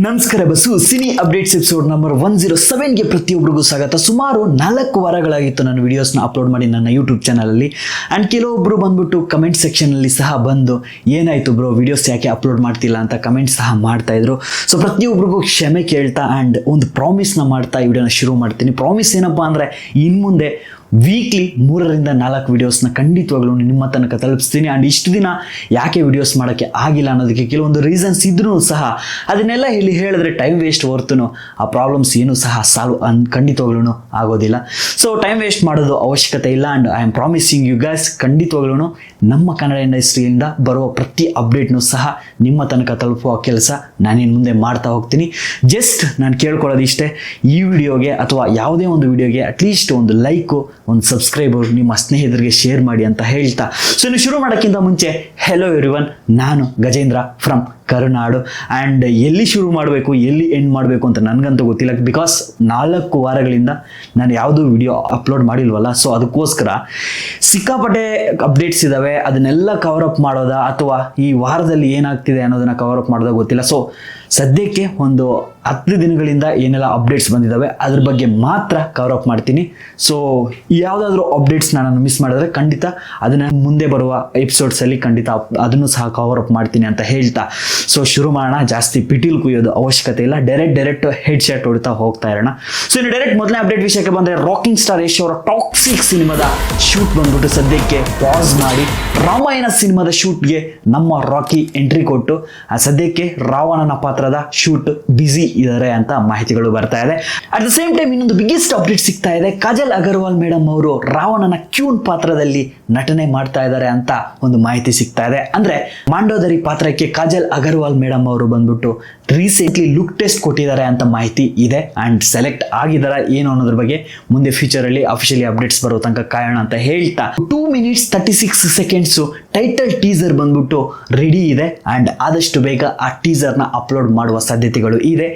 ನಮಸ್ಕಾರ ಬಸ್ಸು cine updates episode number 107ಗೆ ಪ್ರತಿಯೊಬ್ಬರಿಗೂ ಸ್ವಾಗತ. ಸುಮಾರು 4 ವಾರಗಳಾಗಿತ್ತು ನಾನು ವಿಡಿಯೋಸ್ನ ಅಪ್ಲೋಡ್ ಮಾಡಿ ನನ್ನ ಯೂಟ್ಯೂಬ್ ಚಾನಲಲ್ಲಿ. ಆ್ಯಂಡ್ ಕೆಲವೊಬ್ಬರು ಬಂದ್ಬಿಟ್ಟು ಕಮೆಂಟ್ ಸೆಕ್ಷನಲ್ಲಿ ಸಹ ಬಂದು ಏನಾಯಿತು ಬ್ರೋ ವಿಡಿಯೋಸ್ ಯಾಕೆ ಅಪ್ಲೋಡ್ ಮಾಡ್ತಿಲ್ಲ ಅಂತ ಕಮೆಂಟ್ ಸಹ ಮಾಡ್ತಾಯಿದ್ರು. ಸೊ ಪ್ರತಿಯೊಬ್ಬರಿಗೂ ಕ್ಷಮೆ ಕೇಳ್ತಾ ಆ್ಯಂಡ್ ಒಂದು ಪ್ರಾಮಿಸ್ನ ಮಾಡ್ತಾ ಈ ವಿಡಿಯೋನ ಶುರು ಮಾಡ್ತೀನಿ. ಪ್ರಾಮಿಸ್ ಏನಪ್ಪ ಅಂದರೆ ಇನ್ನು ಮುಂದೆ ವೀಕ್ಲಿ 3ರಿಂದ 4 ವಿಡಿಯೋಸ್ನ ಖಂಡಿತವಾಗ್ಲೂ ನಿಮ್ಮ ತನಕ ತಲುಪಿಸ್ತೀನಿ. ಆ್ಯಂಡ್ ಇಷ್ಟು ದಿನ ಯಾಕೆ ವಿಡಿಯೋಸ್ ಮಾಡೋಕ್ಕೆ ಆಗಿಲ್ಲ ಅನ್ನೋದಕ್ಕೆ ಕೆಲವೊಂದು ರೀಸನ್ಸ್ ಇದ್ರೂ ಸಹ ಅದನ್ನೆಲ್ಲ ಹೇಳಿದ್ರೆ ಟೈಮ್ ವೇಸ್ಟ್ ಹೊರತು ಆ ಪ್ರಾಬ್ಲಮ್ಸ್ ಏನೂ ಸಹ ಸಾಲ್ವ್ ಖಂಡಿತವಾಗ್ಲೂ ಆಗೋದಿಲ್ಲ. ಸೊ ಟೈಮ್ ವೇಸ್ಟ್ ಮಾಡೋದು ಅವಶ್ಯಕತೆ ಇಲ್ಲ. And I am promising you guys, ಖಂಡಿತವಾಗ್ಲೂ ನಮ್ಮ ಕನ್ನಡ ಇಂಡಸ್ಟ್ರಿಯಿಂದ ಬರುವ ಪ್ರತಿ ಅಪ್ಡೇಟ್ನೂ ಸಹ ನಿಮ್ಮ ತನಕ ತಲುಪುವ ಕೆಲಸ ನಾನಿನ್ನು ಮುಂದೆ ಮಾಡ್ತಾ ಹೋಗ್ತೀನಿ. ಜಸ್ಟ್ ನಾನು ಕೇಳ್ಕೊಳ್ಳೋದು ಇಷ್ಟೇ, ಈ ವಿಡಿಯೋಗೆ ಅಥವಾ ಯಾವುದೇ ಒಂದು ವಿಡಿಯೋಗೆ ಅಟ್ಲೀಸ್ಟ್ ಒಂದು ಲೈಕು, ಒಂದು ಸಬ್ಸ್ಕ್ರೈಬರ್ ನಿಮ್ಮ ಸ್ನೇಹಿತರಿಗೆ ಶೇರ್ ಮಾಡಿ ಅಂತ ಹೇಳ್ತಾ, ಸೊ ಇನ್ನು ಶುರು ಮಾಡೋಕ್ಕಿಂತ ಮುಂಚೆ ಹೆಲೋ ಎವ್ರಿವನ್, ನಾನು ಗಜೇಂದ್ರ ಫ್ರಮ್ ಕರುನಾಡು. ಆ್ಯಂಡ್ ಎಲ್ಲಿ ಶುರು ಮಾಡಬೇಕು ಎಲ್ಲಿ ಎಂಡ್ ಮಾಡಬೇಕು ಅಂತ ನನಗಂತೂ ಗೊತ್ತಿಲ್ಲ. ಬಿಕಾಸ್ 4 ವಾರಗಳಿಂದ ನಾನು ಯಾವುದೂ ವಿಡಿಯೋ ಅಪ್ಲೋಡ್ ಮಾಡಿಲ್ವಲ್ಲ. ಸೊ ಅದಕ್ಕೋಸ್ಕರ ಸಿಕ್ಕಾಪಟ್ಟೆ ಅಪ್ಡೇಟ್ಸ್ ಇದ್ದಾವೆ, ಅದನ್ನೆಲ್ಲ ಕವರ್ ಅಪ್ ಮಾಡೋದಾ ಅಥವಾ ಈ ವಾರದಲ್ಲಿ ಏನಾಗ್ತಿದೆ ಅನ್ನೋದನ್ನು ಕವರ್ ಅಪ್ ಮಾಡೋದಾ ಗೊತ್ತಿಲ್ಲ. ಸೊ ಸದ್ಯಕ್ಕೆ ಒಂದು 10 ದಿನಗಳಿಂದ ಏನೆಲ್ಲ ಅಪ್ಡೇಟ್ಸ್ ಬಂದಿದ್ದಾವೆ ಅದ್ರ ಬಗ್ಗೆ ಮಾತ್ರ ಕವರ್ ಅಪ್ ಮಾಡ್ತೀನಿ. ಸೊ ಯಾವುದಾದ್ರೂ ಅಪ್ಡೇಟ್ಸ್ನ ನಾನು ಮಿಸ್ ಮಾಡಿದ್ರೆ ಖಂಡಿತ ಅದನ್ನು ಮುಂದೆ ಬರುವ ಎಪಿಸೋಡ್ಸಲ್ಲಿ ಖಂಡಿತ ಅದನ್ನು ಸಹ ಕವರ್ ಅಪ್ ಮಾಡ್ತೀನಿ ಅಂತ ಹೇಳ್ತಾ, ಸೊ ಶುರು ಮಾಡೋಣ. ಜಾಸ್ತಿ ಪಿಟೀಲ್ ಕುಯ್ಯೋದು ಅವಶ್ಯಕತೆ ಇಲ್ಲ, ಡೈರೆಕ್ಟ್ ಹೆಡ್ ಶಾಟ್ ಹೊಡಿತಾ ಹೋಗ್ತಾ ಇರೋಣ. ಸೊ ಇನ್ನು ಡೈರೆಕ್ಟ್ ಮೊದಲನೇ ಅಪ್ಡೇಟ್ ವಿಷಯಕ್ಕೆ ಬಂದರೆ, ರಾಕಿಂಗ್ ಸ್ಟಾರ್ ಯಶ್ ಅವರ ಟಾಕ್ಸಿಕ್ ಸಿನಿಮಾದ ಶೂಟ್ ಬಂದ್ಬಿಟ್ಟು ಸದ್ಯಕ್ಕೆ ಪಾಸ್ ಮಾಡಿ ರಾಮಾಯಣ ಸಿನಿಮಾದ ಶೂಟ್ಗೆ ನಮ್ಮ ರಾಕಿ ಎಂಟ್ರಿ ಕೊಟ್ಟು ಸದ್ಯಕ್ಕೆ ರಾವಣನ ಪಾತ್ರದ ಶೂಟ್ ಬ್ಯುಸಿ ಇದ್ದಾರೆ ಅಂತ ಮಾಹಿತಿಗಳು ಬರ್ತಾ ಇದೆ. ಅಟ್ ದ ಸೇಮ್ ಟೈಮ್ ಇನ್ನೊಂದು ಬಿಗ್ಗೆಸ್ಟ್ ಅಪ್ಡೇಟ್ ಸಿಗ್ತಾ ಇದೆ. ಕಾಜಲ್ ಅಗರ್ವಾಲ್ ಮೇಡಮ್ ಅವರು ರಾವಣನ ಕ್ಯೂನ್ ಪಾತ್ರದಲ್ಲಿ ನಟನೆ ಮಾಡ್ತಾ ಇದ್ದಾರೆ ಅಂತ ಒಂದು ಮಾಹಿತಿ ಸಿಗ್ತಾ ಇದೆ. ಅಂದ್ರೆ ಮಾಂಡೋದರಿ ಪಾತ್ರಕ್ಕೆ ಕಾಜಲ್ ಅಗರ್ವಾಲ್ ಮೇಡಮ್ ಅವರು ಬಂದ್ಬಿಟ್ಟು ರೀಸೆಂಟ್ಲಿ ಲುಕ್ ಟೆಸ್ಟ್ ಕೊಟ್ಟಿದ್ದಾರೆ ಅಂತ ಮಾಹಿತಿ ಇದೆ. ಅಂಡ್ ಸೆಲೆಕ್ಟ್ ಆಗಿದ್ದಾರೆ ಏನು ಅನ್ನೋದ್ರ ಬಗ್ಗೆ ಮುಂದೆ ಫ್ಯೂಚರ್ ಅಲ್ಲಿ ಅಫಿಷಿಯಲಿ ಅಪ್ಡೇಟ್ಸ್ ಬರೋ ತನಕ ಕಾಯೋಣ ಅಂತ ಹೇಳ್ತಾ, 2 minutes 36 seconds ಟೈಟಲ್ ಟೀಸರ್ ಬಂದ್ಬಿಟ್ಟು ರೆಡಿ ಇದೆ. ಅಂಡ್ ಆದಷ್ಟು ಬೇಗ ಆ ಟೀಸರ್ನ ಅಪ್ಲೋಡ್ ಮಾಡುವ ಸಾಧ್ಯತೆಗಳು ಇದೆ.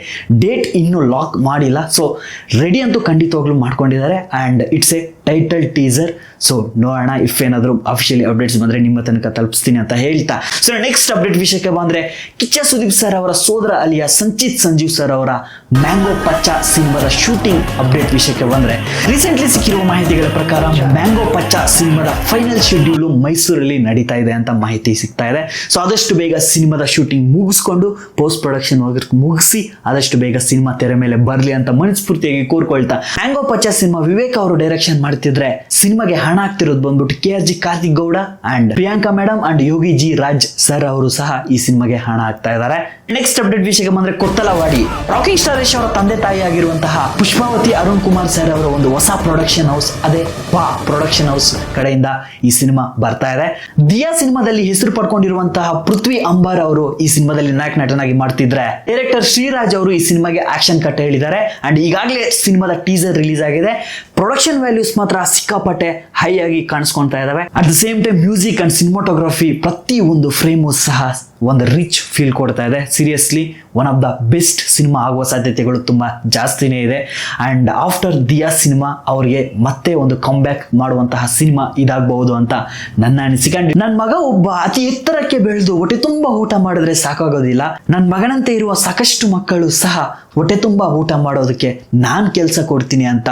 ಡೇಟ್ ಇನ್ನೂ ಲಾಕ್ ಮಾಡಿಲ್ಲ, ಸೊ ರೆಡಿ ಅಂತೂ ಖಂಡಿತವಾಗ್ಲೂ ಮಾಡ್ಕೊಂಡಿದ್ದಾರೆ. And it's A title teaser. So ನೋಡೋಣ, ಇಫ್ ಏನಾದರೂ ಅಫಿಷಿಯಲಿ ಅಪ್ಡೇಟ್ಸ್ ಬಂದರೆ ನಿಮ್ಮ ತನಕ ತಲುಪಿಸ್ತೀನಿ ಅಂತ ಹೇಳ್ತಾ, ಸೊ ನೆಕ್ಸ್ಟ್ ಅಪ್ಡೇಟ್ ವಿಷಯಕ್ಕೆ ಬಂದರೆ, ಕಿಚ್ಚ ಸುದೀಪ್ ಸರ್ ಅವರ ಸೋದರ ಅಲಿಯ ಸಂಚಿತ್ ಸಂಜೀವ್ ಸರ್ ಅವರ ಮ್ಯಾಂಗೋ ಪಚ್ಚ ಸಿನಿಮಾದ ಶೂಟಿಂಗ್ ಅಪ್ಡೇಟ್ ವಿಷಯಕ್ಕೆ ಬಂದರೆ, ರೀಸೆಂಟ್ಲಿ ಸಿಕ್ಕಿರುವ ಮಾಹಿತಿಗಳ ಪ್ರಕಾರ ಮ್ಯಾಂಗೋ ಪಚ್ಚ ಸಿನಿಮಾದ ಫೈನಲ್ ಶೆಡ್ಯೂಲು ಮೈಸೂರಲ್ಲಿ ನಡೀತಾ ಇದೆ ಅಂತ ಮಾಹಿತಿ ಸಿಗ್ತಾ ಇದೆ. ಸೊ ಆದಷ್ಟು ಬೇಗ ಸಿನಿಮಾದ ಶೂಟಿಂಗ್ ಮುಗಿಸ್ಕೊಂಡು ಪೋಸ್ಟ್ ಪ್ರೊಡಕ್ಷನ್ ಮುಗಿಸಿ ಆದಷ್ಟು ಬೇಗ ಸಿನಿಮಾ ತೆರೆ ಮೇಲೆ ಬರಲಿ ಅಂತ ಮನಸ್ಫೂರ್ತಿಯಾಗಿ ಕೋರ್ಕೊಳ್ತಾ, ಮ್ಯಾಂಗೋ ಪಚ್ಚ ಸಿನಿಮಾ ವಿವೇಕ್ ಅವರು ಡೈರೆಕ್ಷನ್ ಮಾಡ್ತಿದ್ರೆ ಸಿನಿಮಾಗೆ ಹಣ ಆಗ್ತಿರೋದು ಬಂದ್ಬಿಟ್ಟು KRG Karthik Gowda and Priyanka madam and Yogi G Raj sir ಅವರು ಸಹ ಈ ಸಿನಿಮಾಗೆ ಹಣ ಆಗ್ತಾ ಇದ್ದಾರೆ. ನೆಕ್ಸ್ಟ್ ಅಪ್ಡೇಟ್ ವಿಷಯಕ್ಕೆ ಬಂದ್ರೆ, ಕೊತ್ತಲವಾಡಿ ರಾಕಿಂಗ್ ಸ್ಟಾರ್ ಯಶ್ ಅವರ ತಂದೆ ತಾಯಿ ಆಗಿರುವಂತಹ ಪುಷ್ಪಾವತಿ ಅರುಣ್ ಕುಮಾರ್ ಸರ್ ಅವರ ಒಂದು ಹೊಸ ಪ್ರೊಡಕ್ಷನ್ ಹೌಸ್, ಅದೇ ಪಾ ಪ್ರೊಡಕ್ಷನ್ ಹೌಸ್ ಕಡೆಯಿಂದ ಈ ಸಿನಿಮಾ ಬರ್ತಾ ಇದೆ. ದಿಯಾ ಸಿನಿಮಾದಲ್ಲಿ ಹೆಸರು ಪಡ್ಕೊಂಡಿರುವಂತಹ ಪೃಥ್ವಿ ಅಂಬಾರ್ ಅವರು ಈ ಸಿನಿಮಾದಲ್ಲಿ ನಾಯಕ ನಟನಾಗಿ ಮಾಡ್ತಿದ್ರೆ, ಡೈರೆಕ್ಟರ್ ಶ್ರೀರಾಜ್ ಅವರು ಈ ಸಿನಿಮಾಗೆ ಆಕ್ಷನ್ ಕಟ್ ಹೇಳಿದ್ದಾರೆ. ಅಂಡ್ ಈಗಾಗಲೇ ಸಿನಿಮಾದ ಟೀಸರ್ ರಿಲೀಸ್ ಆಗಿದೆ. ಪ್ರೊಡಕ್ಷನ್ ವ್ಯಾಲ್ಯೂಸ್ ಮಾತ್ರ ಸಿಕ್ಕಾಪಟ್ಟೆ ಹೈ ಆಗಿ ಕಾಣಿಸ್ಕೊಳ್ತಾ ಇದಾವೆ. At the same time music and cinematography ಪ್ರತಿ ಒಂದು ಫ್ರೇಮು ಸಹ ಒಂದು ರಿಚ್ ಫೀಲ್ ಕೊಡ್ತಾ ಇದೆ. Seriously one of the best cinema ಆಗುವ ಸಾಧ್ಯತೆಗಳು ತುಂಬಾ ಜಾಸ್ತಿನೇ ಇದೆ. ಅಂಡ್ ಆಫ್ಟರ್ ದಿಯಾ ಸಿನಿಮಾ ಅವರಿಗೆ ಮತ್ತೆ ಒಂದು ಕಮ್ಬ್ಯಾಕ್ ಮಾಡುವಂತಹ ಸಿನಿಮಾ ಇದಾಗಬಹುದು ಅಂತ ನನ್ನ ಅನಿಸಿಕೆ. ನನ್ನ ಮಗ ಒಬ್ಬ ಅತಿ ಎತ್ತರಕ್ಕೆ ಬೆಳೆದು ಹೊಟ್ಟೆ ತುಂಬಾ ಊಟ ಮಾಡಿದ್ರೆ ಸಾಕಾಗೋದಿಲ್ಲ. ನನ್ನ ಮಗನಂತೆ ಇರುವ ಸಾಕಷ್ಟು ಮಕ್ಕಳು ಸಹ ಹೊಟ್ಟೆ ತುಂಬಾ ಊಟ ಮಾಡೋದಕ್ಕೆ ನಾನು ಕೆಲಸ ಕೊಡ್ತೀನಿ ಅಂತ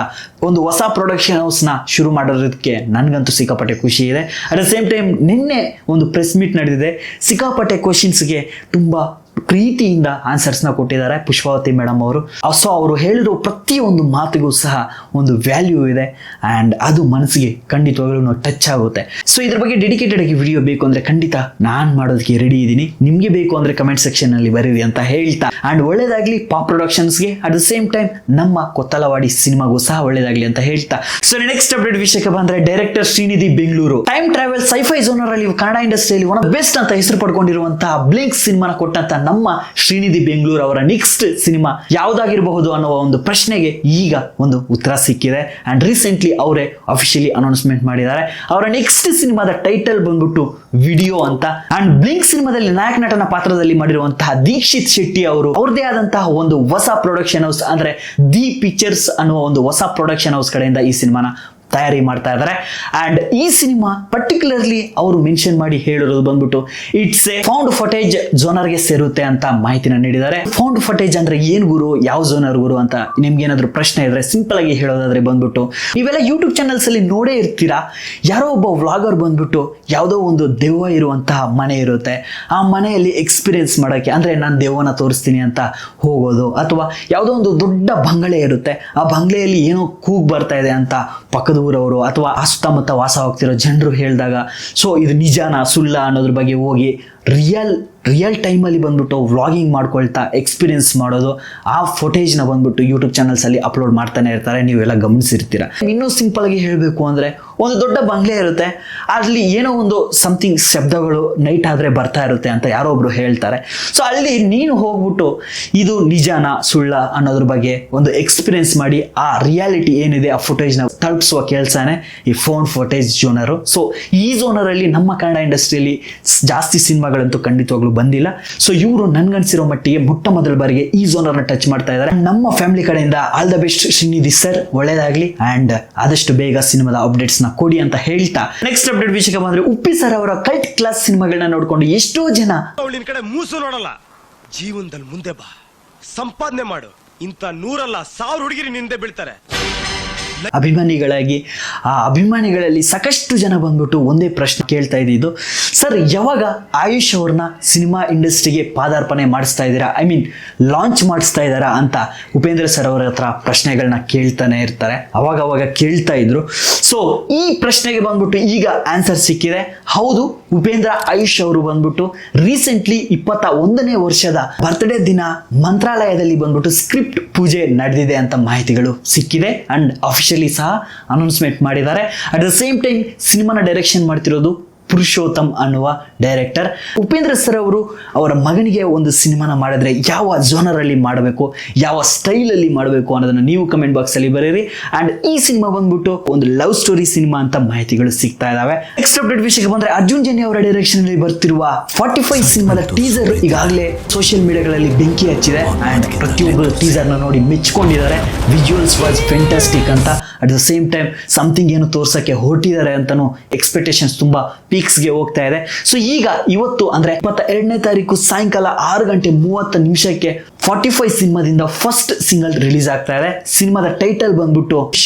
ಒಂದು ಹೊಸ ಪ್ರೊಡಕ್ಷನ್ ಹೌಸ್ನ ಶುರು ಮಾಡೋದಕ್ಕೆ ನನಗಂತೂ ಸಿಕ್ಕಾಪಟ್ಟೆ ಖುಷಿ ಇದೆ. ಅಟ್ ದ ಸೇಮ್ ಟೈಮ್ ನಿನ್ನೆ ಒಂದು ಪ್ರೆಸ್ ಮೀಟ್ ನಡೆದಿದೆ. ಸಿಕ್ಕಾಪಟ್ಟೆ ಕ್ವಶನ್ಸ್ಗೆ ತುಂಬಾ ಪ್ರೀತಿಯಿಂದ ಆನ್ಸರ್ಸ್ನ ಕೊಟ್ಟಿದ್ದಾರೆ ಪುಷ್ಪಾವತಿ ಮೇಡಮ್ ಅವರು. ಸೊ ಅವರು ಹೇಳಿರೋ ಪ್ರತಿಯೊಂದು ಮಾತಿಗೂ ಸಹ ಒಂದು ವ್ಯಾಲ್ಯೂ ಇದೆ ಆ್ಯಂಡ್ ಅದು ಮನಸ್ಸಿಗೆ ಖಂಡಿತವಾಗ್ಲೂ ಟಚ್ ಆಗುತ್ತೆ. ಸೊ ಇದ್ರ ಬಗ್ಗೆ ಡೆಡಿಕೇಟೆಡ್ ಆಗಿ ವಿಡಿಯೋ ಬೇಕು ಅಂದರೆ ಖಂಡಿತ ನಾನು ಮಾಡೋದಕ್ಕೆ ರೆಡಿ ಇದ್ದೀನಿ. ನಿಮಗೆ ಬೇಕು ಅಂದರೆ ಕಮೆಂಟ್ ಸೆಕ್ಷನಲ್ಲಿ ಬರೀರಿ ಅಂತ ಹೇಳ್ತಾ, ಆ್ಯಂಡ್ ಒಳ್ಳೇದಾಗಲಿ ಪಾ ಪ್ರೊಡಕ್ಷನ್ಸ್ಗೆ, ಅಟ್ ದ ಸೇಮ್ ಟೈಮ್ ನಮ್ಮ ಕೊತ್ತಲವಾಡಿ ಸಿನಿಮಾಗೂ ಸಹ ಒಳ್ಳೇದಾಗಲಿ ಅಂತ ಹೇಳ್ತಾ, ಸೊ ನೆಕ್ಸ್ಟ್ ಅಪ್ಡೇಟ್ ವಿಷಯಕ್ಕೆ ಬಂದರೆ, director Srinidhi Bengaluru time travel scifi genre ಅಲ್ಲಿ ಕನ್ನಡ ಇಂಡಸ್ಟ್ರಿಯಲ್ಲಿ ಒನ್ ಆಫ್ ಬೆಸ್ಟ್ ಅಂತ ಹೆಸರು ಪಡ್ಕೊಂಡಿರುವಂತಹ ಬ್ಲಿಂಕ್ ಸಿನಿಮಾನ ಕೊಟ್ಟಂತ ನಮ್ಮ ಶ್ರೀನಿಧಿ ಬೆಂಗಳೂರು ಅವರ ನೆಕ್ಸ್ಟ್ ಸಿನಿಮಾ ಯಾವುದಾಗಿರಬಹುದು ಅನ್ನುವ ಒಂದು ಪ್ರಶ್ನೆಗೆ ಈಗ ಒಂದು ಉತ್ತರ ಸಿಕ್ಕಿದೆ. ಅಂಡ್ ರೀಸೆಂಟ್ಲಿ ಅವರೇ ಅಫಿಷಿಯಲಿ ಅನೌನ್ಸ್ಮೆಂಟ್ ಮಾಡಿದ್ದಾರೆ. ಅವರ ನೆಕ್ಸ್ಟ್ ಸಿನಿಮಾದ ಟೈಟಲ್ ಬಂದ್ಬಿಟ್ಟು ವಿಡಿಯೋ ಅಂತ. ಅಂಡ್ ಬ್ಲಿಂಕ್ ಸಿನಿಮಾದಲ್ಲಿ ನಾಯಕ ನಟನ ಪಾತ್ರದಲ್ಲಿ ಮಾಡಿರುವಂತಹ ದೀಕ್ಷಿತ್ ಶೆಟ್ಟಿ ಅವರು ಅವ್ರದೇ ಆದಂತಹ ಒಂದು ಹೊಸ ಪ್ರೊಡಕ್ಷನ್ ಹೌಸ್ ಅಂದ್ರೆ ದಿ ಪಿಕ್ಚರ್ಸ್ ಅನ್ನುವ ಒಂದು ಹೊಸ ಪ್ರೊಡಕ್ಷನ್ ಹೌಸ್ ಕಡೆಯಿಂದ ಈ ಸಿನಿಮಾನ ತಯಾರಿ ಮಾಡ್ತಾ ಇದ್ದಾರೆ. ಅಂಡ್ ಈ ಸಿನಿಮಾ ಪರ್ಟಿಕ್ಯುಲರ್ಲಿ ಅವರು ಮೆನ್ಷನ್ ಮಾಡಿ ಹೇಳಿರೋದು ಬಂದ್ಬಿಟ್ಟು ಇಟ್ಸ್ ಎ ಫೌಂಡ್ ಫುಟೇಜ್ ಜೋನರ್ಗೆ ಸೇರುತ್ತೆ ಅಂತ ಮಾಹಿತಿನ ನೀಡಿದ್ದಾರೆ. ಫೌಂಡ್ ಫುಟೇಜ್ ಅಂದ್ರೆ ಏನ್ ಗುರು, ಯಾವ ಜೋನರ್ ಗುರು ಅಂತ ನಿಮ್ಗೆ ಏನಾದ್ರು ಪ್ರಶ್ನೆ ಇದ್ರೆ ಸಿಂಪಲ್ ಆಗಿ ಹೇಳೋದಾದ್ರೆ ಬಂದ್ಬಿಟ್ಟು ನೀವೆಲ್ಲ ಯೂಟ್ಯೂಬ್ ಚಾನಲ್ಸ್ ಅಲ್ಲಿ ನೋಡೇ ಇರ್ತೀರಾ, ಯಾರೋ ಒಬ್ಬ ವ್ಲಾಗರ್ ಬಂದ್ಬಿಟ್ಟು ಯಾವುದೋ ಒಂದು ದೆವ್ವ ಇರುವಂತಹ ಮನೆ ಇರುತ್ತೆ, ಆ ಮನೆಯಲ್ಲಿ ಎಕ್ಸ್ಪೀರಿಯನ್ಸ್ ಮಾಡೋಕ್ಕೆ ಅಂದ್ರೆ ನಾನು ದೆವ್ವನ ತೋರಿಸ್ತೀನಿ ಅಂತ ಹೋಗೋದು, ಅಥವಾ ಯಾವುದೋ ಒಂದು ದೊಡ್ಡ ಬಂಗಲೆ ಇರುತ್ತೆ, ಆ ಬಂಗಲೆಯಲ್ಲಿ ಏನೋ ಕೂಗ್ ಬರ್ತಾ ಇದೆ ಅಂತ ಪಕ್ಕದ ಊರವರು ಅಥವಾ ಆ ಸುತ್ತಮುತ್ತ ವಾಸವಾಗ್ತಿರೋ ಜನರು ಹೇಳಿದಾಗ ಸೊ ಇದು ನಿಜಾನ ಸುಳ್ಳ ಅನ್ನೋದ್ರ ಬಗ್ಗೆ ಹೋಗಿ ರಿಯಲ್ ಟೈಮಲ್ಲಿ ಬಂದ್ಬಿಟ್ಟು ವ್ಲಾಗಿಂಗ್ ಮಾಡ್ಕೊಳ್ತಾ ಎಕ್ಸ್ಪೀರಿಯನ್ಸ್ ಮಾಡೋದು, ಆ ಫುಟೇಜ್ನ ಬಂದ್ಬಿಟ್ಟು ಯೂಟ್ಯೂಬ್ ಚಾನಲ್ಸಲ್ಲಿ ಅಪ್ಲೋಡ್ ಮಾಡ್ತಾನೆ ಇರ್ತಾರೆ, ನೀವೆಲ್ಲ ಗಮನಿಸಿರ್ತೀರ. ಇನ್ನೂ ಸಿಂಪಲ್ ಆಗಿ ಹೇಳಬೇಕು ಅಂದರೆ ಒಂದು ದೊಡ್ಡ ಬಂಗ್ಲೆ ಇರುತ್ತೆ, ಅಲ್ಲಿ ಏನೋ ಒಂದು ಸಮಥಿಂಗ್ ಶಬ್ದಗಳು ನೈಟ್ ಆದರೆ ಬರ್ತಾ ಇರುತ್ತೆ ಅಂತ ಯಾರೋ ಒಬ್ರು ಹೇಳ್ತಾರೆ. ಸೊ ಅಲ್ಲಿ ನೀನು ಹೋಗ್ಬಿಟ್ಟು ಇದು ನಿಜಾನ ಸುಳ್ಳ ಅನ್ನೋದ್ರ ಬಗ್ಗೆ ಒಂದು ಎಕ್ಸ್ಪೀರಿಯನ್ಸ್ ಮಾಡಿ ಆ ರಿಯಾಲಿಟಿ ಏನಿದೆ ಆ ಫುಟೇಜ್ನ ತಲುಪಿಸುವ ಕೆಲಸನೇ ಈ ಫೋನ್ ಫುಟೇಜ್ ಜೋನರು. ಸೊ ಈ ಜೋನರಲ್ಲಿ ನಮ್ಮ ಕನ್ನಡ ಇಂಡಸ್ಟ್ರಿಯಲ್ಲಿ ಜಾಸ್ತಿ ಸಿನಿಮಾಗಳಂತೂ ಖಂಡಿತವಾಗ್ಲೂ ಬಂದಿಲ್ಲ. ಸೊ ಇವರು ನನ್ಗನ್ಸಿರೋ ಮಟ್ಟಿಗೆ ಮೊಟ್ಟ ಮೊದಲ ಬಾರಿಗೆ ಈ ಜೋನರ್ನ ಟಚ್ ಮಾಡ್ತಾ ಇದ್ದಾರೆ. ನಮ್ಮ ಫ್ಯಾಮಿಲಿ ಕಡೆಯಿಂದ all the best Srinidhi sir, ಒಳ್ಳೇದಾಗ್ಲಿ ಅಂಡ್ ಆದಷ್ಟು ಬೇಗ ಸಿನಿಮಾದ ಅಪ್ಡೇಟ್ಸ್ ನ ಕೊಡಿ ಅಂತ ಹೇಳ್ತಾ ನೆಕ್ಸ್ಟ್ ಅಪ್ಡೇಟ್ ವಿಷಯಕ್ಕೆ ಬಂದ್ರೆ ಉಪ್ಪಿ ಸರ್ ಅವರ ಕಲ್ಟ್ ಕ್ಲಾಸ್ ಸಿನಿಮಾಗಳನ್ನ ನೋಡ್ಕೊಂಡು ಎಷ್ಟೋ ಜನ ನಿನ್ ಕಡೆ ಮೂಸು ನೋಡಲ್ಲ, ಜೀವನದಲ್ಲಿ ಮುಂದೆ ಬಾ, ಸಂಪಾದನೆ ಮಾಡು, ಇಂಥ 100 ಅಲ್ಲ 1000 ಹುಡುಗಿರಿ ನಿಂದೆ ಬೀಳ್ತಾರೆ. ಅಭಿಮಾನಿಗಳಲ್ಲಿ ಸಾಕಷ್ಟು ಜನ ಬಂದ್ಬಿಟ್ಟು ಒಂದೇ ಪ್ರಶ್ನೆ ಕೇಳ್ತಾ ಇದ್ದಿದ್ದು, ಸರ್ ಯಾವಾಗ ಆಯುಷ್ ಅವ್ರನ್ನ ಸಿನಿಮಾ ಇಂಡಸ್ಟ್ರಿಗೆ ಪಾದಾರ್ಪಣೆ ಮಾಡಿಸ್ತಾ ಇದ್ದೀರಾ, ಐ ಮೀನ್ ಲಾಂಚ್ ಮಾಡಿಸ್ತಾ ಇದ್ದಾರಾ ಅಂತ ಉಪೇಂದ್ರ ಸರ್ ಅವರ ಹತ್ರ ಪ್ರಶ್ನೆಗಳನ್ನ ಕೇಳ್ತಾನೆ ಇರ್ತಾರೆ, ಅವಾಗ ಕೇಳ್ತಾ ಇದ್ರು. ಸೊ ಈ ಪ್ರಶ್ನೆಗೆ ಬಂದ್ಬಿಟ್ಟು ಈಗ ಆನ್ಸರ್ ಸಿಕ್ಕಿದೆ. ಹೌದು, ಉಪೇಂದ್ರ ಆಯುಷ್ ಅವರು ಬಂದ್ಬಿಟ್ಟು ರೀಸೆಂಟ್ಲಿ 21ನೇ ವರ್ಷದ ಬರ್ತ್ಡೇ ದಿನ ಮಂತ್ರಾಲಯದಲ್ಲಿ ಬಂದ್ಬಿಟ್ಟು ಸ್ಕ್ರಿಪ್ಟ್ ಪೂಜೆ ನಡೆದಿದೆ ಅಂತ ಮಾಹಿತಿಗಳು ಸಿಕ್ಕಿದೆ ಅಂಡ್ ಅಫಿಷಿಯಲಿ ಸಹ ಅನೌನ್ಸ್ಮೆಂಟ್ ಮಾಡಿದ್ದಾರೆ. ಅಟ್ ದ ಸೇಮ್ ಟೈಮ್ ಸಿನಿಮಾನ ಡೈರೆಕ್ಷನ್ ಮಾಡ್ತಿರೋದು ಪುರುಷೋತ್ತಮ್ ಅನ್ನುವ ಡೈರೆಕ್ಟರ್. ಉಪೇಂದ್ರ ಸರ್ ಅವರು ಅವರ ಮಗನಿಗೆ ಒಂದು ಸಿನಿಮಾನ ಮಾಡಿದ್ರೆ ಯಾವ ಜೋನರ್ ಅಲ್ಲಿ ಮಾಡಬೇಕು, ಯಾವ ಸ್ಟೈಲ್ ಅಲ್ಲಿ ಮಾಡಬೇಕು ಅನ್ನೋದನ್ನ ನೀವು ಕಮೆಂಟ್ ಬಾಕ್ಸ್ ಅಲ್ಲಿ ಬರೀರಿ. ಅಂಡ್ ಈ ಸಿನಿಮಾ ಬಂದ್ಬಿಟ್ಟು ಒಂದು ಲವ್ ಸ್ಟೋರಿ ಸಿನಿಮಾ ಅಂತ ಮಾಹಿತಿಗಳು ಸಿಗ್ತಾ ಇದಾವೆ. ನೆಕ್ಸ್ಟ್ ಅಪ್ಡೇಟ್ ವಿಷಯಕ್ಕೆ ಬಂದ್ರೆ ಅರ್ಜುನ್ ಜನ್ಯ ಅವರ ಡೈರೆಕ್ಷನ್ ಅಲ್ಲಿ ಬರ್ತಿರುವ 45 ಸಿನಿಮಾದ ಟೀಸರ್ ಈಗಾಗಲೇ ಸೋಷಿಯಲ್ ಮೀಡಿಯಾಗಳಲ್ಲಿ ಬೆಂಕಿ ಹಚ್ಚಿದೆ ಅಂಡ್ ಪ್ರತಿಯೊಬ್ಬರು ಟೀಸರ್ ನ ನೋಡಿ ಮೆಚ್ಕೊಂಡಿದ್ದಾರೆ. ವಿಜುವಲ್ಸ್ ವಾಸ್ ಫ್ಯಾಂಟಾಸ್ಟಿಕ್ ಅಂತ, at the same time something ಏನು ತೋರ್ಸಕ್ಕೆ ಹೊರಟಿದ್ದಾರೆ ಅಂತಾನು ಎಕ್ಸ್ಪೆಕ್ಟೇಷನ್ಸ್ ತುಂಬಾ ಪೀಕ್ಸ್ಗೆ ಹೋಗ್ತಾ ಇದೆ. ಸೊ ಈಗ ಇವತ್ತು ಅಂದ್ರೆ 22ನೇ ತಾರೀಕು ಸಾಯಂಕಾಲ 6:30 45 ಸಿನಿಮಾದಿಂದ ಫಸ್ಟ್ ಸಿಂಗಲ್ ರಿಲೀಸ್ ಆಗ್ತಾ ಇದೆ. ಸಿನಿಮಾದ ಟೈಟಲ್ ಬಂದ್ಬಿಟ್ಟು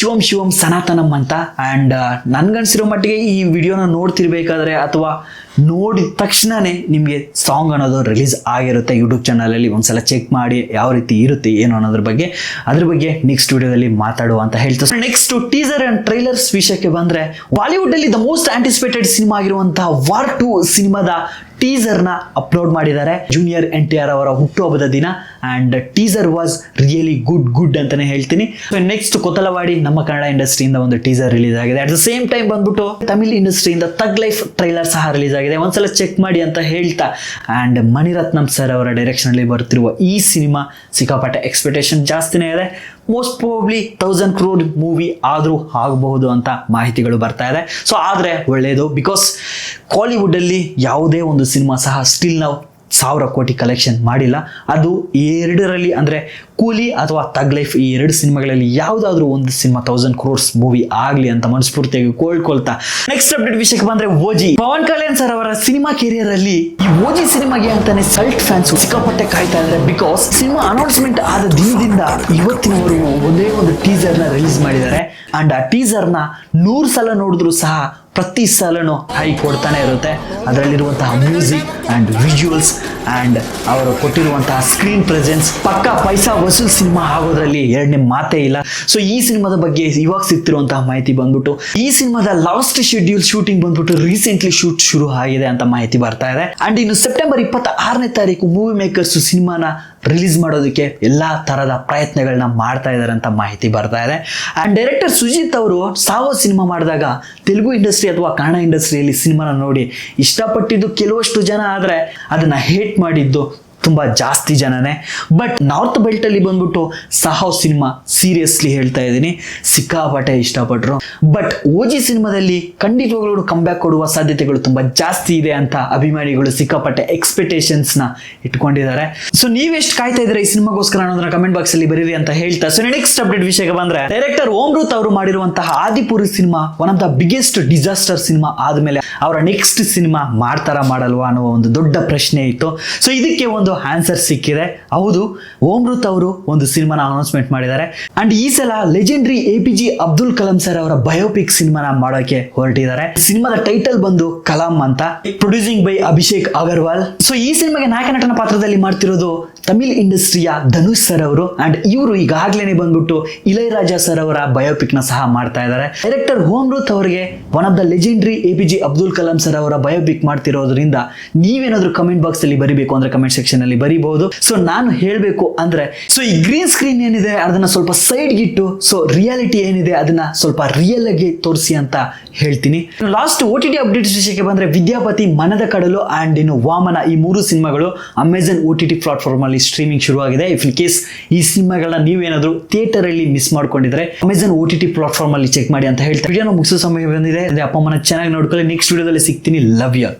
ಶಿವಂ ಸನಾತನಂ ಅಂತ. ಅಂಡ್ ನನ್ಗನ್ಸಿರೋ ಮಟ್ಟಿಗೆ ಈ ವಿಡಿಯೋನ ನೋಡ್ತಿರ್ಬೇಕಾದ್ರೆ ಅಥವಾ ನೋಡಿದ ತಕ್ಷಣನೇ ನಿಮಗೆ ಸಾಂಗ್ ಅನ್ನೋದು ರಿಲೀಸ್ ಆಗಿರುತ್ತೆ ಯೂಟ್ಯೂಬ್ ಚಾನಲಲ್ಲಿ. ಒಂದ್ಸಲ ಚೆಕ್ ಮಾಡಿ ಯಾವ ರೀತಿ ಇರುತ್ತೆ ಏನು ಅನ್ನೋದ್ರ ಬಗ್ಗೆ ನೆಕ್ಸ್ಟ್ ವಿಡಿಯೋದಲ್ಲಿ ಮಾತಾಡುವ ಅಂತ ಹೇಳ್ತಾರೆ. ನೆಕ್ಸ್ಟ್ ಟೀಸರ್ ಅಂಡ್ ಟ್ರೈಲರ್ಸ್ ವಿಷಯಕ್ಕೆ ಬಂದ್ರೆ ಬಾಲಿವುಡ್ ಅಲ್ಲಿ ದ ಮೋಸ್ಟ್ ಆಂಟಿಸಿಪೇಟೆಡ್ ಸಿನಿಮಾ ಆಗಿರುವಂತಹ ವಾರ್ 2 ಸಿನಿಮಾದ ಟೀಸರ್ ನ ಅಪ್ಲೋಡ್ ಮಾಡಿದ್ದಾರೆ ಜೂನಿಯರ್ NTR ಅವರ ಹುಟ್ಟುಹಬ್ಬದ ದಿನ. And teaser was really good ಅಂತಾನೆ ಹೇಳ್ತೀನಿ. ನೆಕ್ಸ್ಟ್ ಕೊತ್ತಲವಾಡಿ ನಮ್ಮ ಕನ್ನಡ ಇಂಡಸ್ಟ್ರಿಯಿಂದ ಒಂದು ಟೀಸರ್ ರಿಲೀಸ್ ಆಗಿದೆ. ಅಟ್ ದ ಸೇಮ್ ಟೈಮ್ ಬಂದ್ಬಿಟ್ಟು ತಮಿಳ್ ಇಂಡಸ್ಟ್ರಿಯಿಂದ ತಗ್ ಲೈಫ್ ಟ್ರೈಲರ್ ಸಹ ರಿಲೀಸ್ ಆಗಿದೆ, ಒಂದ್ಸಲ ಚೆಕ್ ಮಾಡಿ ಅಂತ ಹೇಳ್ತಾ. ಅಂಡ್ ಮಣಿರತ್ನಂ ಸರ್ ಅವರ ಡೈರೆಕ್ಷನ್ ಅಲ್ಲಿ ಬರ್ತಿರುವ ಈ ಸಿನಿಮಾ ಸಿಕ್ಕಾಪಟ್ಟೆ ಎಕ್ಸ್ಪೆಕ್ಟೇಷನ್ ಜಾಸ್ತಿನೇ ಇದೆ. ಮೋಸ್ಟ್ ಪ್ರಾಬಬ್ಲಿ 1000 crore ಮೂವಿ ಆದ್ರೂ ಆಗಬಹುದು ಅಂತ ಮಾಹಿತಿಗಳು ಬರ್ತಾ ಇದೆ. ಸೊ ಆದ್ರೆ ಒಳ್ಳೆಯದು, ಬಿಕಾಸ್ ಕಾಲಿವುಡ್ ಅಲ್ಲಿ ಯಾವುದೇ ಒಂದು ಸಿನಿಮಾ ಸಹ ಸ್ಟಿಲ್ ನಾವು 1000 ಕೋಟಿ ಕಲೆಕ್ಷನ್ ಮಾಡಿಲ್ಲ. ಅದು ಈ ಎರಡರಲ್ಲಿ ಅಂದ್ರೆ ಕೂಲಿ ಅಥವಾ ತಗ್ ಲೈಫ್ ಈ 2 ಸಿನಿಮಾಗಳಲ್ಲಿ ಯಾವುದಾದ್ರೂ ಒಂದು ಸಿನಿಮಾ 1000 crores ಮೂವಿ ಆಗ್ಲಿ ಅಂತ ಮನಸ್ಫೂರ್ತಿಯಾಗಿ ಕೋಳ್ಕೊಳ್ತಾ ನೆಕ್ಸ್ಟ್ ಅಪ್ಡೇಟ್ ವಿಷಯಕ್ಕೆ ಬಂದ್ರೆ ಓಜಿ. ಪವನ್ ಕಲ್ಯಾಣ್ ಸರ್ ಅವರ ಸಿನಿಮಾ ಕೆರಿಯರ್ ಅಲ್ಲಿ ಈ ಓಜಿ ಸಿನಿಮಾಗೆ ಅಂತಾನೆ ಸಲ್ಟ್ ಫ್ಯಾನ್ಸ್ ಸಿಕ್ಕಾಪಟ್ಟೆ ಕಾಯ್ತಾ ಇದ್ದಾರೆ. ಬಿಕಾಸ್ ಸಿನಿಮಾ ಅನೌನ್ಸ್ಮೆಂಟ್ ಆದ ದಿನದಿಂದ ಇವತ್ತಿನವರೆಗೂ ಒಂದೇ ಒಂದು ಟೀಸರ್ ನ ರಿಲೀಸ್ ಮಾಡಿದ್ದಾರೆ. ಅಂಡ್ ಆ ಟೀಸರ್ ನ 100 ಸಲ ನೋಡಿದ್ರು ಸಹ ಪ್ರತಿ ಸಲನೂ ಹೈ ಕೊಡ್ತಾನೆ ಇರುತ್ತೆ. ಅದರಲ್ಲಿರುವಂತಹ ಮ್ಯೂಸಿಕ್ ಅಂಡ್ ವಿಜುವಲ್ಸ್ ಅಂಡ್ ಅವರು ಕೊಟ್ಟಿರುವಂತಹ ಸ್ಕ್ರೀನ್ ಪ್ರೆಸೆನ್ಸ್ ಪಕ್ಕಾ ಪೈಸಾ ವಸೂಲ್ ಸಿನಿಮಾ ಆಗೋದ್ರಲ್ಲಿ ಎರಡನೇ ಮಾತೇ ಇಲ್ಲ. ಸೊ ಈ ಸಿನಿಮಾದ ಬಗ್ಗೆ ಇವಾಗ ಸಿಗ್ತಿರುವಂತಹ ಮಾಹಿತಿ ಬಂದ್ಬಿಟ್ಟು ಈ ಸಿನಿಮಾದ ಲಾಸ್ಟ್ ಶೆಡ್ಯೂಲ್ ಶೂಟಿಂಗ್ ಬಂದ್ಬಿಟ್ಟು ರೀಸೆಂಟ್ಲಿ ಶೂಟ್ ಶುರು ಆಗಿದೆ ಅಂತ ಮಾಹಿತಿ ಬರ್ತಾ ಇದೆ. ಅಂಡ್ ಇನ್ನು ಸೆಪ್ಟೆಂಬರ್ 26ನೇ ತಾರೀಕು ಮೂವಿ ಮೇಕರ್ಸ್ ಸಿನಿಮಾನ ರಿಲೀಸ್ ಮಾಡೋದಕ್ಕೆ ಎಲ್ಲಾ ತರದ ಪ್ರಯತ್ನಗಳನ್ನ ಮಾಡ್ತಾ ಇದ್ದಾರೆ ಅಂತ ಮಾಹಿತಿ ಬರ್ತಾ ಇದೆ. ಅಂಡ್ ಡೈರೆಕ್ಟರ್ ಸುಜಿತ್ ಅವರು ಸಾವೋ ಸಿನಿಮಾ ಮಾಡಿದಾಗ ತೆಲುಗು ಇಂಡಸ್ಟ್ರಿ ಅಥವಾ ಕನ್ನಡ ಇಂಡಸ್ಟ್ರಿಯಲ್ಲಿ ಸಿನಿಮಾನ ನೋಡಿ ಇಷ್ಟಪಟ್ಟಿದ್ದು ಕೆಲವಷ್ಟು ಜನ, ಆದ್ರೆ ಅದನ್ನ ಹೇಟ್ ಮಾಡಿದ್ದು ತುಂಬ ಜಾಸ್ತಿ ಜನನೇ. ಬಟ್ ನಾರ್ತ್ ಬೆಲ್ಟಲ್ಲಿ ಬಂದ್ಬಿಟ್ಟು ಸಾಹೋ ಸಿನಿಮಾ ಸೀರಿಯಸ್ಲಿ ಹೇಳ್ತಾ ಇದ್ದೀನಿ ಸಿಕ್ಕಾಪಟ್ಟೆ ಇಷ್ಟಪಟ್ಟರು. ಬಟ್ ಓಜಿ ಸಿನಿಮಾದಲ್ಲಿ ಖಂಡಿತವಾಗ್ಲೂ ಕಂಬ್ಯಾಕ್ ಕೊಡುವ ಸಾಧ್ಯತೆಗಳು ತುಂಬ ಜಾಸ್ತಿ ಇದೆ ಅಂತ ಅಭಿಮಾನಿಗಳು ಸಿಕ್ಕಾಪಟ್ಟೆ ಎಕ್ಸ್ಪೆಕ್ಟೇಷನ್ಸ್ನ ಇಟ್ಕೊಂಡಿದ್ದಾರೆ. ಸೊ ನೀವೆಷ್ಟು ಕಾಯ್ತಾ ಇದ್ರೆ ಈ ಸಿನಿಮಾಗೋಸ್ಕರ ಅನ್ನೋದನ್ನ ಕಮೆಂಟ್ ಬಾಕ್ಸ್ ಅಲ್ಲಿ ಬರೀರಿ ಅಂತ ಹೇಳ್ತಾ, ಸೊ ನೆಕ್ಸ್ಟ್ ಅಪ್ಡೇಟ್ ವಿಷಯಕ್ಕೆ ಬಂದ್ರೆ, ಡೈರೆಕ್ಟರ್ ಓಮ್ರೂತ್ ಅವರು ಮಾಡಿರುವಂತಹ ಆದಿಪುರಿ cinema one of the biggest disaster cinema ಆದ್ಮೇಲೆ ಅವರ ನೆಕ್ಸ್ಟ್ ಸಿನಿಮಾ ಮಾಡ್ತಾರಾ ಮಾಡಲ್ವಾ ಅನ್ನುವ ಒಂದು ದೊಡ್ಡ ಪ್ರಶ್ನೆ ಇತ್ತು. ಸೊ ಇದಕ್ಕೆ ಒಂದು ಆನ್ಸರ್ ಸಿಕ್ಕಿದೆ. ಹೌದು, ಓಮ್ರೂತ್ ಅವರು ಒಂದು ಸಿನಿಮಾನ ಅನೌನ್ಸ್ಮೆಂಟ್ ಮಾಡಿದ್ದಾರೆ. ಅಂಡ್ ಈ ಸಲ legendary APJ Abdul Kalam sir ಅವರ ಬಯೋಪಿಕ್ ಸಿನಿಮಾನ ಮಾಡೋಕೆ ಹೊರಟಿದ್ದಾರೆ. ಸಿನಿಮಾದ ಟೈಟಲ್ ಬಂದು ಕಲಾಂ ಅಂತ, producing by Abhishek Agarwal. So ಈ ಸಿನಿಮಾಗೆ ನಾಯಕ ನಟನ ಪಾತ್ರದಲ್ಲಿ ಮಾಡ್ತಿರೋದು ತಮಿಳ್ ಇಂಡಸ್ಟ್ರಿಯ ಧನುಷ್ ಸರ್ ಅವರು. ಅಂಡ್ ಇವರು ಈಗಾಗಲೇ ಬಂದ್ಬಿಟ್ಟು ಇಳಯರಾಜಾ ಸರ್ ಅವರ ಬಯೋಪಿಕ್ ನ ಸಹ ಮಾಡ್ತಾ ಇದ್ದಾರೆ. ಡೈರೆಕ್ಟರ್ ಓಮ್ರೂತ್ ಅವರಿಗೆ one of the legendary APJ Abdul Kalam sir ಅವರ ಬಯೋಪಿಕ್ ಮಾಡ್ತಿರೋದ್ರಿಂದ ನೀವೇನಾದ್ರೂ ಕಮೆಂಟ್ ಬಾಕ್ಸ್ ಅಲ್ಲಿ ಬರಿಬೇಕು ಅಂದ್ರೆ ಕಮೆಂಟ್ ಸೆಕ್ಷನ್ ಅಲ್ಲಿ ಬರೀಬಹುದು. ಸೊ ನಾನು ಹೇಳಬೇಕು ಅಂದ್ರೆ, ಸೊ ಈ ಗ್ರೀನ್ ಸ್ಕ್ರೀನ್ ಏನಿದೆ ಅದನ್ನ ಸ್ವಲ್ಪ ಸೈಡ್ ಇಟ್ಟು, ಸೊ ರಿಯಾಲಿಟಿ ಏನಿದೆ ಅದನ್ನ ಸ್ವಲ್ಪ ರಿಯಲ್ ಆಗಿ ತೋರಿಸಿ ಅಂತ ಹೇಳ್ತೀನಿ. ಲಾಸ್ಟ್ OTT ಅಪ್ಡೇಟ್ಸ್ ವಿಷಯಕ್ಕೆ ಬಂದ್ರೆ, ವಿದ್ಯಾಪತಿ, ಮನದ ಕಡಲು ಅಂಡ್ ಇನ್ನು ವಾಮನ ಈ 3 ಸಿನಿಮಾಗಳು ಅಮೆಜಾನ್ OTT ಪ್ಲಾಟ್ಫಾರ್ಮ್ ಅಲ್ಲಿ ಸ್ಟ್ರೀಮಿಂಗ್ ಶುರುವಾಗಿದೆ. ಇಫ್ ಇನ್ ಕೇಸ್ ಈ ಸಿನಿಮಾಗಳನ್ನ ನೀವೇನಾದ್ರೂ ಥಿಯೇಟರ್ ಅಲ್ಲಿ ಮಿಸ್ ಮಾಡ್ಕೊಂಡಿದ್ರೆ ಅಮೆಜಾನ್ OTT ಪ್ಲಾಟ್ಫಾರ್ಮ್ ಅಲ್ಲಿ ಚೆಕ್ ಮಾಡಿ ಅಂತ ಹೇಳ್ತಾರೆ. ವಿಡಿಯೋನ ಮುಗಿಸೋ ಸಮಯ ಬಂದಿದೆ. ಅಪ್ಪ ಅಮ್ಮನ ಚೆನ್ನಾಗಿ ನೋಡ್ಕೊಳ್ಳಿ. ನೆಕ್ಸ್ಟ್ ವಿಡಿಯೋದಲ್ಲಿ ಸಿಗ್ತೀನಿ. Love you.